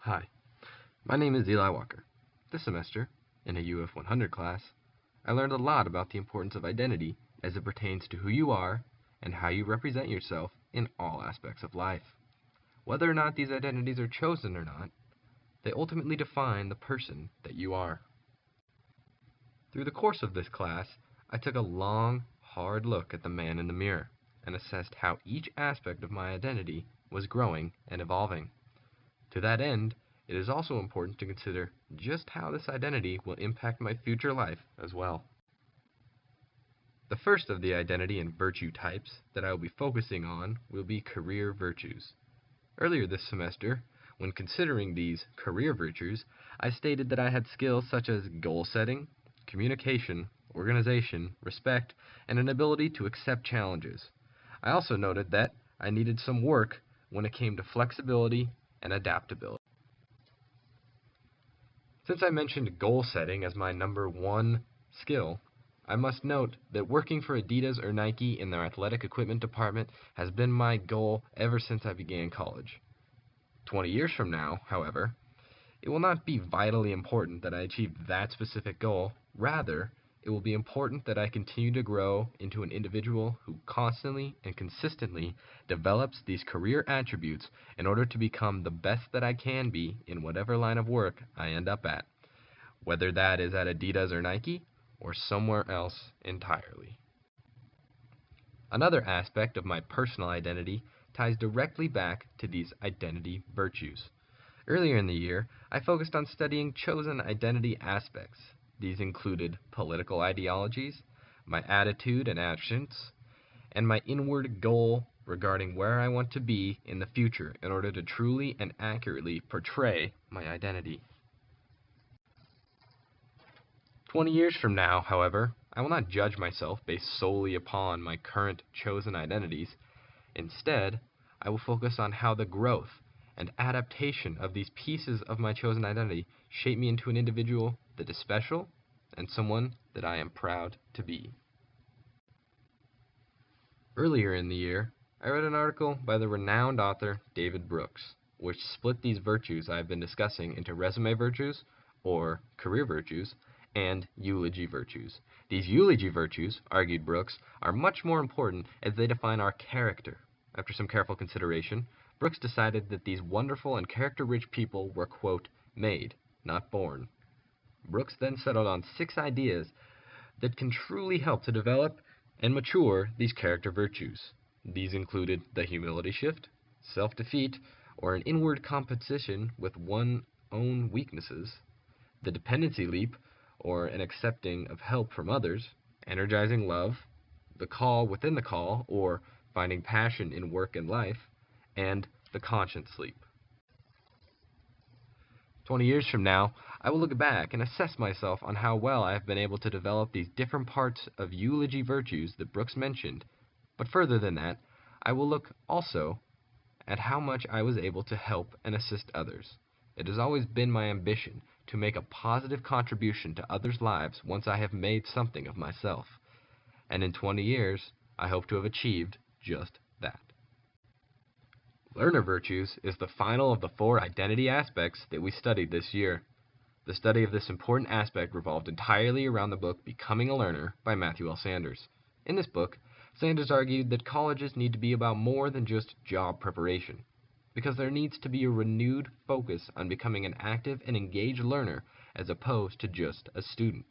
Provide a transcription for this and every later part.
Hi, my name is Eli Walker. This semester, in a UF 100 class, I learned a lot about the importance of identity as it pertains to who you are and how you represent yourself in all aspects of life. Whether or not these identities are chosen or not, they ultimately define the person that you are. Through the course of this class, I took a long, hard look at the man in the mirror and assessed how each aspect of my identity was growing and evolving. To that end, it is also important to consider just how this identity will impact my future life as well. The first of the identity and virtue types that I will be focusing on will be career virtues. Earlier this semester, when considering these career virtues, I stated that I had skills such as goal setting, communication, organization, respect, and an ability to accept challenges. I also noted that I needed some work when it came to flexibility and adaptability. Since I mentioned goal setting as my number one skill, I must note that working for Adidas or Nike in their athletic equipment department has been my goal ever since I began college. 20 years from now, however, it will not be vitally important that I achieve that specific goal. Rather, it will be important that I continue to grow into an individual who constantly and consistently develops these career attributes in order to become the best that I can be in whatever line of work I end up at, whether that is at Adidas or Nike or somewhere else entirely. Another aspect of my personal identity ties directly back to these identity virtues. Earlier in the year, I focused on studying chosen identity aspects. These included political ideologies, my attitude and actions, and my inward goal regarding where I want to be in the future in order to truly and accurately portray my identity. 20 years from now, however, I will not judge myself based solely upon my current chosen identities. Instead, I will focus on how the growth and adaptation of these pieces of my chosen identity shape me into an individual that is special and someone that I am proud to be. Earlier in the year, I read an article by the renowned author David Brooks, which split these virtues I have been discussing into resume virtues, or career virtues, and eulogy virtues. These eulogy virtues, argued Brooks, are much more important as they define our character. After some careful consideration, Brooks decided that these wonderful and character-rich people were, quote, made, not born. Brooks then settled on 6 ideas that can truly help to develop and mature these character virtues. These included the humility shift, self-defeat, or an inward competition with one's own weaknesses, the dependency leap, or an accepting of help from others, energizing love, the call within the call, or finding passion in work and life, and the conscience leap. 20 years from now, I will look back and assess myself on how well I have been able to develop these different parts of eulogy virtues that Brooks mentioned. But further than that, I will look also at how much I was able to help and assist others. It has always been my ambition to make a positive contribution to others' lives once I have made something of myself. And in 20 years, I hope to have achieved just that. Learner virtues is the final of the 4 identity aspects that we studied this year. The study of this important aspect revolved entirely around the book Becoming a Learner by Matthew L. Sanders. In this book, Sanders argued that colleges need to be about more than just job preparation, because there needs to be a renewed focus on becoming an active and engaged learner as opposed to just a student.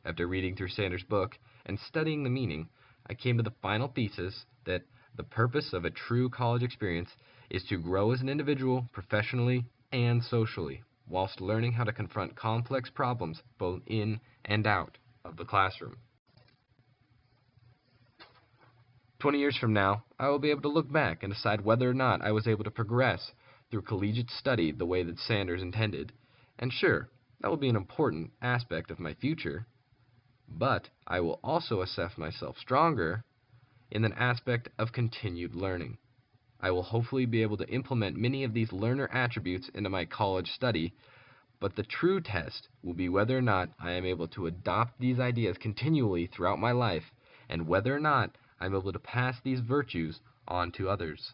After reading through Sanders' book and studying the meaning, I came to the final thesis that the purpose of a true college experience is to grow as an individual professionally and socially, whilst learning how to confront complex problems both in and out of the classroom. 20 years from now, I will be able to look back and decide whether or not I was able to progress through collegiate study the way that Sanders intended. And sure, that will be an important aspect of my future, but I will also assess myself stronger in an aspect of continued learning. I will hopefully be able to implement many of these learner attributes into my college study, but the true test will be whether or not I am able to adopt these ideas continually throughout my life, and whether or not I'm able to pass these virtues on to others.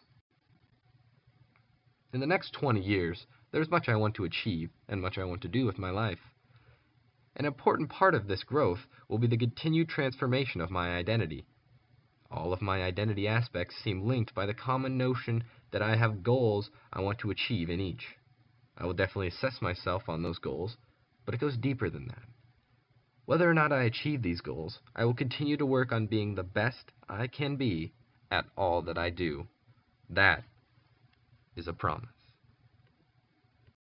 In the next 20 years, there's much I want to achieve and much I want to do with my life. An important part of this growth will be the continued transformation of my identity. All of my identity aspects seem linked by the common notion that I have goals I want to achieve in each. I will definitely assess myself on those goals, but it goes deeper than that. Whether or not I achieve these goals, I will continue to work on being the best I can be at all that I do. That is a promise.